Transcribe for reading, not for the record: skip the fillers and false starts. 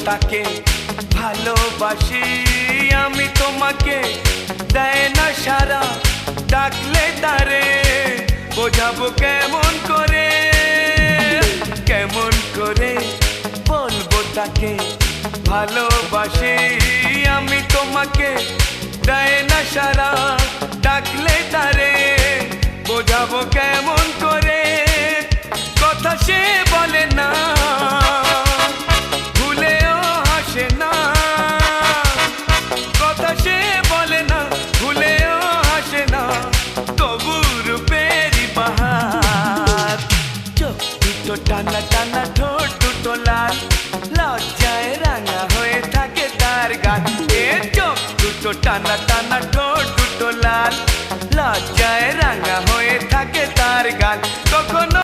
তাকে ভালোবাসি আমি তোমাকে দেয় না সারা ডাকলে তারে বোঝাবো কেমন করে বলবো তাকে ভালোবাসি আমি তোমাকে দেয় না সারা ডাকলে তারে বোঝাবো কেমন করে কথা সে বলে না ভুলেও হাসে না কথা সে বলে না ভুলেও হাসে না তবু রূপেরই বাহার চোখ দুটো টানা টানা ঠোঁট দুটো লাল লজ্জায় রাঙা হয়ে থাকে তার গাল চোখ দুটো টানা টানা ঠোঁট দুটো লাল লজ্জায় রাঙা হয়ে থাকে তার গাল